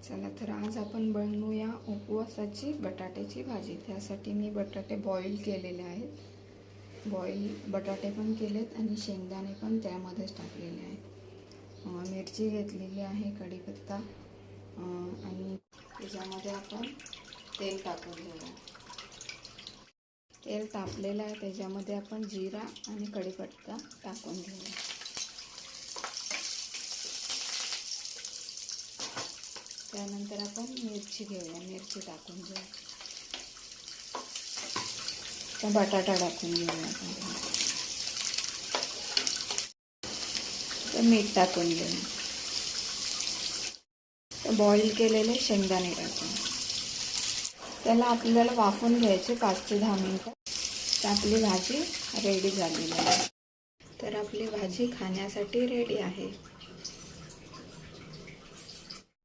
चला तर आज आपण बनवूया उपवासाची बटाट्याची भाजी। त्यासाठी मी बटाटे बॉईल केलेले आहेत। बटाटे पण केलेत आणि शेंगदाणे पण त्यामध्येच टाकलेले आहेत। मिरची घेतलेली आहे, कढीपत्ता आणि त्याच्यामध्ये आपण तेल टाकून घेऊया। तेल तापलेलं आहे, त्याच्यामध्ये आपण जिरा आणि कढीपत्ता टाकून घेऊया। त्यानंतर आपण मिरची घेऊया, मिरची टाकून घेऊया। तर बटाटा टाकून घेऊया आपण। तर मीठ टाकून घेऊया। तर बॉईल केलेले शेंगदाणे टाकून त्याला आपल्याला वाफवून घ्यायचे 5 ते 10 मिनिटं। तर आपली भाजी रेडी झालेली आहे। तर आपली भाजी खाण्यासाठी रेडी आहे।